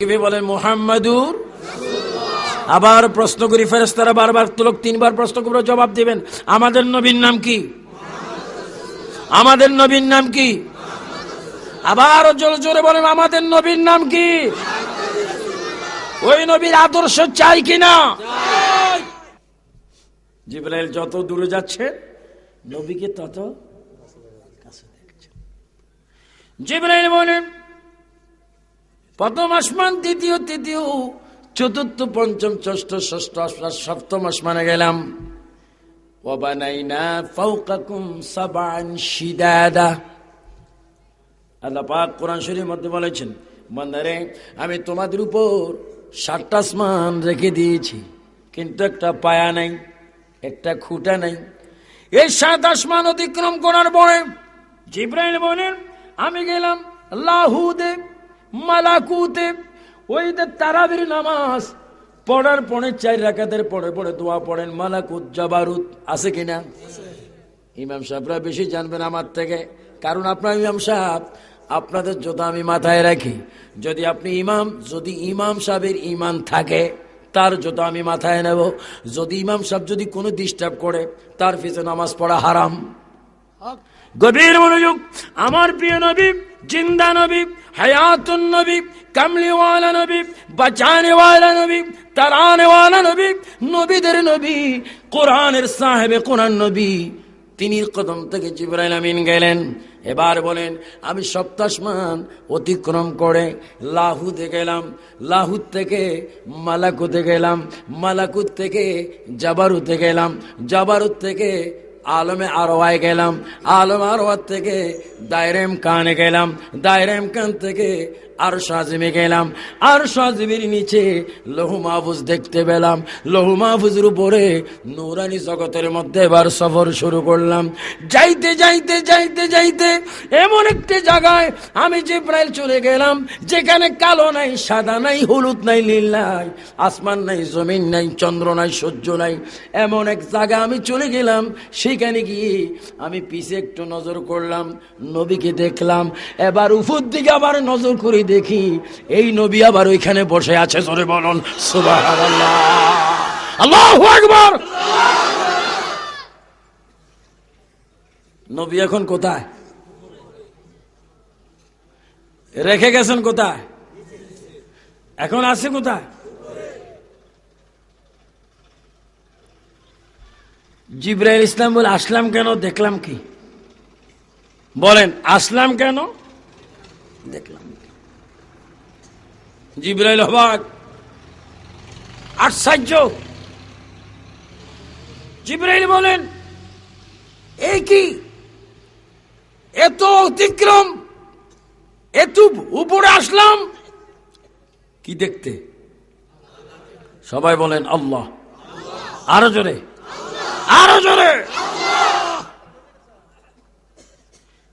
বলেন মুহাম্মাদুর। আবার প্রশ্ন করি, ফেরেশতারা বারবার তুলক তিনবার প্রশ্ন করে জবাব দিবেন। আমাদের নবীর নাম কি? আমাদের নবীর নাম কি? আবার জোরে জোরে বলেন, আমাদের নবীর নাম কি? ওই নবীর আদর্শ চাই কিনা? জিবরাইল যত দূরে যাচ্ছে নবীকে তত কাছে দেখছে। জিবরাইল বলেন, প্রথম আসমান, দ্বিতীয়, তৃতীয়, চতুর্থ, পঞ্চম, ষষ্ঠ, ষষ্ঠ, সপ্তম আসমানে গেলাম। ওয়াবানাইনা ফাওকাকুম সাবআন শিদাদা। আল্লাহ পাক কোরআন শরীফের মধ্যে বলেছেন, বান্দারে আমি তোমাদের উপর 7টা আসমান রেখে দিয়েছি, কিন্তু একটা পায়া নাই, একটা খুঁটা নাই। এই 7 আসমান অতিক্রম করার পরে জিবরাইল বলেন, আমি গেলাম লাহুদে, মালাকুতে। ওই তারাবির নামাজ পড়ার পরে 4 রাকাতের পরে পরে দোয়া পড়েন, মালাকুত জাবারুত আছে কিনা? ইমাম সাহেবরা বেশি জানবেন আমার থেকে, কারণ আপনার ইমাম সাহেব, আপনাদের যত আমি মাথায় রাখি, যদি আপনি যদি ইমাম সাহেবের ইমান থাকে তার যত আমি মাথায় নেব। যদি ইমাম সাহেব যদি কোনো ডিস্টার্ব করে তার পিছনে নামাজ পড়া হারাম। গভীর মনোযোগ। আমার প্রিয় নবী, জিন্দা নবী, হায়াতুন নবী, কামলিওয়ালা নবী, বাঁচানেওয়ালা নবী, তারানেওয়ালা নবী, নবীদের নবী, কোরআনের সাহেবে কোরআন নবী, তিনি কদম থেকে জিবরাইল আমিন গেলেন। এবার বলেন, আমি 7 আসমান অতিক্রম করে লাহুতে গেলাম, লাহুত থেকে মালাকুতে গেলাম, মালাকুত থেকে জাবারুতে গেলাম, জাবারুত থেকে আলমে আরওয়ায় গেলাম, আলম আরওয়াত থেকে দায়রেম কানে গেলাম, দায়রেম কান থেকে আরশ আজিমে গেলাম, আরশ আজিমের নিচে লৌহ মাহফুজ দেখতে পেলাম, লৌহ মাহফুজের উপরে নূরানি জগতের মধ্যে এবার সফর শুরু করলাম। যাইতে যাইতে যাইতে যাইতে এমন একটি জায়গায় আমি জিবরাইল চলে গেলাম, যেখানে কালো নাই, সাদা নাই, হলুদ নাই, নীল নাই, আসমান নাই, জমিন নাই, চন্দ্র নাই, সূর্য নাই। এমন এক জায়গায় আমি চলে গেলাম। সেখানে গিয়ে আমি পিছে একটু নজর করলাম, নবীকে দেখলাম। এবার উপর দিকে আবার নজর করে দেখি এই নবী আবার ওইখানে বসে আছে। জোরে বলুন সুবহানাল্লাহ, আল্লাহু আকবার। নবী এখন কোথায়? রেখে গেছেন কোথায়? এখন আছে কোথায়? জিবরাইল ইসলাম বলে, আসলাম কেন, দেখলাম কি? বলেন, আসলাম কেন, দেখলাম। জিবরাইল অবাক, আশ্চর্য। জিবরাইল বলেন, এই কি, এত অতিক্রম, এত উপরে আসলাম কি দেখতে? সবাই বলেন আল্লাহ। আরো জোরে, আরো জোরে।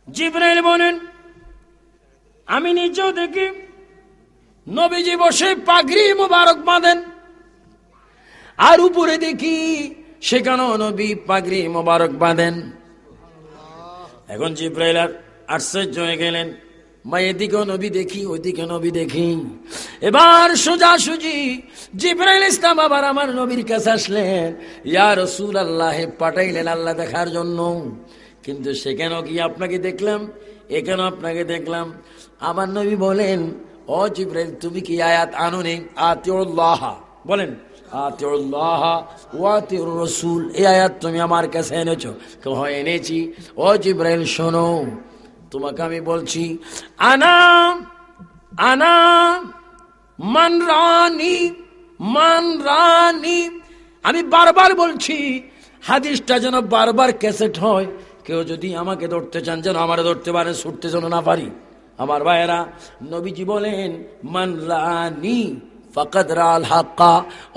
জিবরাইল বলেন, আমি নিজেও দেখি নবীজি বসে পাগড়ি মোবারক বাঁধেন, আর উপরে দেখি সেখানেও নবী পাগড়ি মোবারক বাঁধেন। এখন জিবরাইল আশ্চর্য হয়ে গেলেন, মা এদিকেও নবী দেখি, ওইদিকে নবী দেখি। এবার সোজাসুজি জিবরাইল ইসলাম আবার আমার নবীর কাছে আসলেন, ইয়া রাসূলুল্লাহ, পাঠাইলেন আল্লাহ দেখার জন্য। কিন্তু সেখানেও কি আপনাকে দেখলাম, এখানেও আপনাকে দেখলাম। আমার নবী বলেন, ও জিবরাইল, তুমি কি আয়াত আনোনি? আতিউল্লাহ, বলেন আতিউল্লাহ ওয়া আতিউর রাসূল, এই আয়াত তুমি আমার কাছে এনেছো? হয়, এনেছি। ও জিবরাইল শোনো, তোমাকে আমি বলছি, আনা আনা মান রানি, মান রানি। আমি বারবার বলছি, হাদিসটা যেন বারবার ক্যাসেট হয়। কেউ যদি আমাকে ধরতে চান যেন আমার ধরতে পারে, ছুটতে যেন না পারি। আমার ভাইয়েরা, নবীজি বলেন, মান রানি ফাকাদ রাল হাক্কা।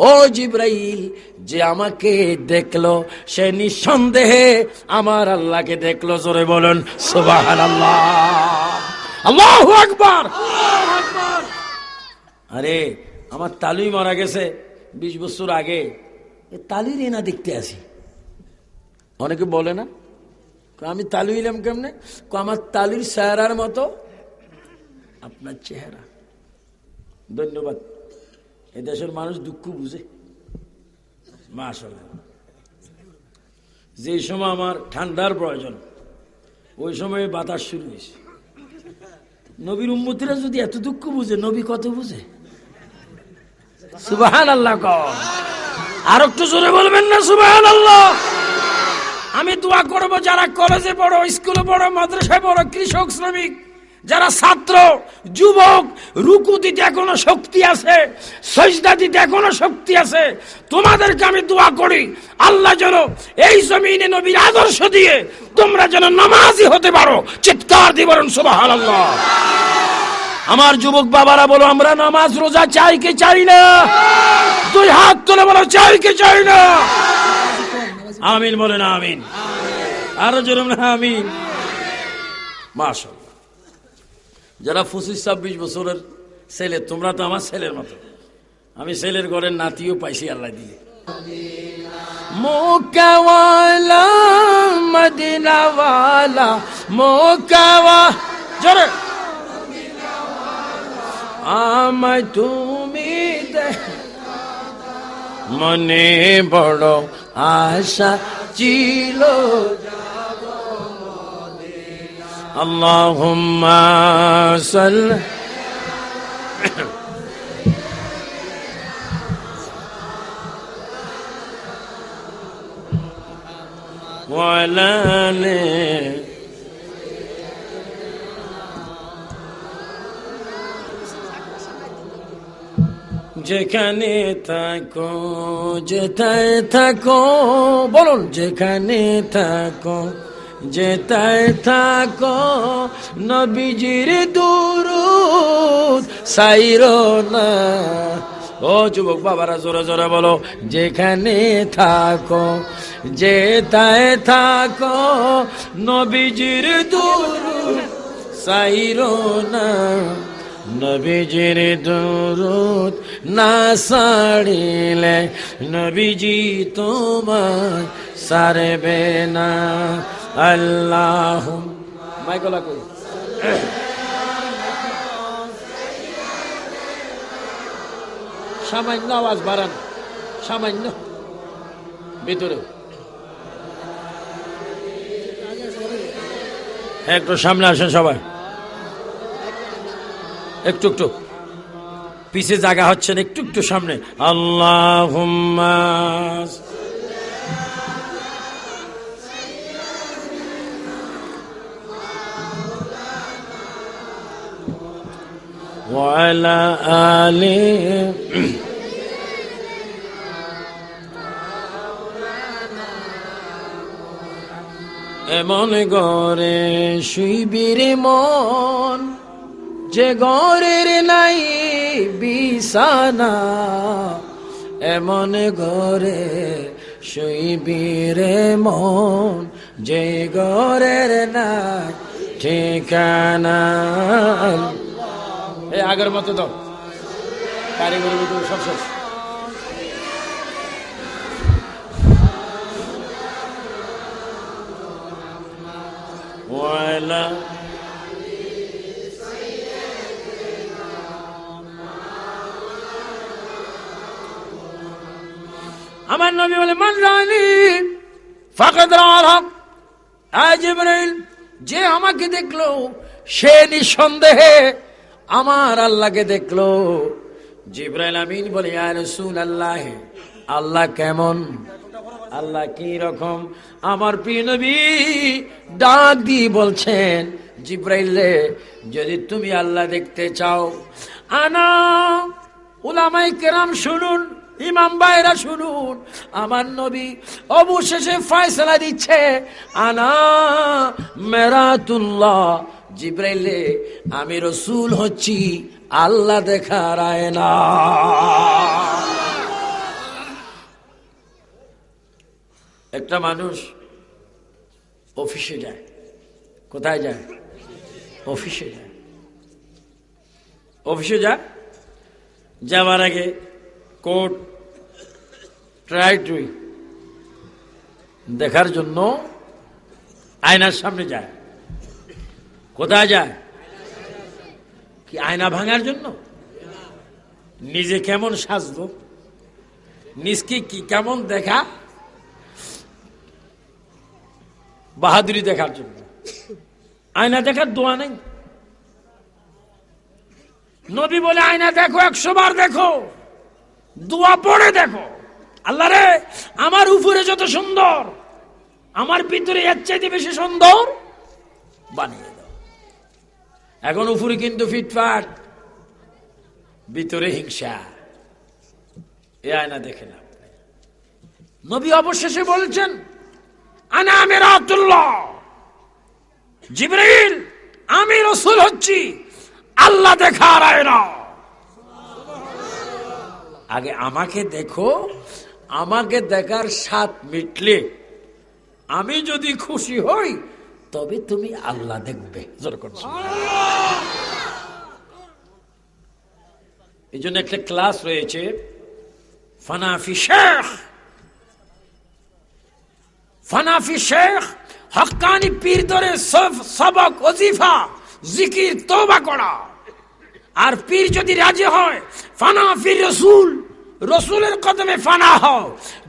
ও জিবরাইল, যে আমাকে দেখলো সে নিঃসন্দেহে আমার আল্লাহকে দেখলো। জোরে বলেন সুবহানাল্লাহ, আল্লাহু আকবার। আরে আমার তালুই মারা গেছে 20 বছর আগে, তালির না দেখতে আসি। অনেকে বলে না, আমি তালু ইলাম কেমনে? আমার তালুর চেহারার মতো আপনার চেহারা। ধন্যবাদ। এই দেশের মানুষ দুঃখ বুঝে মাশাআল্লাহ। যে সময় আমার ঠান্ডার প্রয়োজন ওই সময় বাতাস শুরু হয়েছে। নবীর উম্মতিরা যদি এত দুঃখ বুঝে, নবী কত বুঝে? সুবহানাল্লাহ। আর একটু জোরে বলবেন না সুবহানাল্লাহ? আমি দোয়া করব যারা কলেজে পড়ো, স্কুলে পড়ো, মাদ্রাসায় পড়ো, কৃষক শ্রমিক যারা ছাত্র যুবক, রুকু দিতে এখনো শক্তি আছে, সিজদা দিতে এখনো শক্তি আছে, তোমাদেরকে আমি দোয়া করি আল্লাহ যেন এই জমিনে নবীর আদর্শ দিয়ে তোমরা যেন নামাজি হতে পারো। চিৎকার দিয়ে বলুন সুবহানাল্লাহ। আমার যুবক বাবারা বলো, আমরা নামাজ রোজা চাই কি চাই না? দুই হাত তুলে বলো, চাই কি চাই না? আমিন বলেন আমিন। আরো জোরে বলেন আমিন। মাশাআল্লাহ। যারা 25-26 বছরের ছেলে, তোমরা তো আমার ছেলের মতো। আমি ছেলের ঘরের নাতিও পাইছি আল্লাহ দিয়ে। মক্কাওয়ালা মদিনাওয়ালা মক্কাওয়া জোরে আমায় তুমি মনে বড় আশা ছিল আল্লাহুম্মা সাল্লি ওয়ালা আলি যেখানে থাকো যেথায় থাকো, বলুন যেখানে থাকো যেথায় থাকো নবীজির দুরূদ সাইরো না। ও যুবক বাবারা জোরে জোরে বলো, যেখানে থাকো যেথায় থাকো নবীজির দুরূদ সাইরো না। নবীজির দুরূদ না সারিলে নবীজি তোমায় সারবে না। আল্লাহুম্মা মাইকলা কই সামান্য আওয়াজ বাড়ান, সামান্য ভিতরে একটু সামনে আসেন সবাই, একটু একটু পিছে জায়গা হচ্ছে না, একটু একটু সামনে। আল্লাহুম্মা ওয়ালা আলি এমন ঘরে শুইবির মন যে ঘরের নাই বিছানা, এমন ঘরে শুইবিরে মন যে ঘরের নাই ঠিকানা। এই আগের মতো দাও, কারিগরি ভিতরে সব শেষ। ওয়ালা আমার নবী বলে, মান রানি ফাকাদ রাআল। জিবরাইল যে আমাকে দেখলো সে নিঃসন্দেহে আমার আল্লাহকে দেখলো। জিবরাইল আমিন বলে, ইয়া রাসূলুল্লাহ, আল্লাহ কেমন, আল্লাহ কি রকম? আমার প্রিয় নবী ডাক দিয়ে বলছেন, জিবরাইল রে, যদি তুমি আল্লাহ দেখতে চাও, আনা উলামায়ে কেরাম শুনুন, ইমাম ভাইরা শুনুন, আমার নবী অবশেষে ফয়সালা দিচ্ছে, আনা মেরাতুল্লাহ। জিবরাইল রে, আমি রাসূল হচ্ছি আল্লাহ দেখার আয়না। একটা মানুষ অফিসে যায়, কোথায় যায়? অফিসে যায়। অফিসে যায়, যাওয়ার আগে কোট ট্রাই টুই দেখার জন্য আয়নার সামনে যায়। কোথায় যায়? কি আয়না ভাঙার জন্য? নিজে কেমন সাজবো, নিজকে কি কেমন দেখা, বাহাদুরি দেখার জন্য আয়না দেখার দোয়া নেই। নবী বলে আয়না দেখো 100 বার দেখো, দোয়া পড়ে দেখো, আল্লাহ রে আমার উপরে যত সুন্দর আমার ভিতরে এর চাইতে বেশি সুন্দর বানিয়ে দাও। এখন উপরে কিন্তু ফিটফাট, ভিতরে হিংসা। এ আয়না দেখে না। নবী অবশেষে বলছেন আনা আমিরাতুল্লাহ, জিবরাইল আমি রাসূল হচ্ছি আল্লাহ দেখার আয়না। আগে আমাকে দেখো, আমাকে দেখার স্বাদ মিটলে আমি যদি খুশি হই তবে তুমি আল্লাহ দেখবে। এই জন্য একটা ক্লাস রয়েছে ফানাফি শেখ, ফানাফি শেখ হক্কানি পীর ধরে সবক ওজিফা জিকির তওবা করা। আর পীর যদি রাজি হয় ফানাফি রসুল, রসুলের কদমে ফানা হও।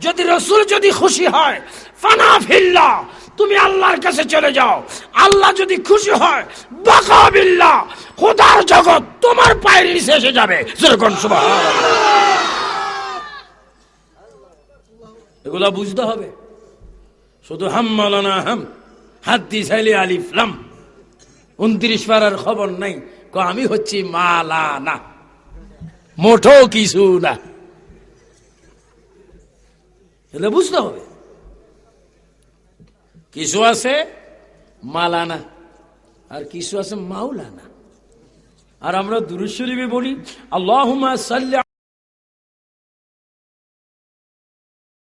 যদি রসুল যদি খুশি হয় ফানাফিল্লাহ, তুমি আল্লাহর কাছে চলে যাও। আল্লাহ যদি খুশি হয় বাকা বিল্লাহ, খোদার জগৎ তোমার পায়ের নিচে এসে যাবে। যেরকম সুবহানাল্লাহ। এগুলা বুঝতে হবে। শুধু হাম্মালানা হাম হাদিস আলি আলিফ লাম 29 পারার খবর নাই, আমি হচ্ছি মালানা, মোটো কিছু না। এটা বুঝতে হবে। কিছু আছে মালানা আর কিছু আছে মাওলানা। আর আমরা দুরূদ শরীফে বলি আল্লাহুম্মা সাল্লি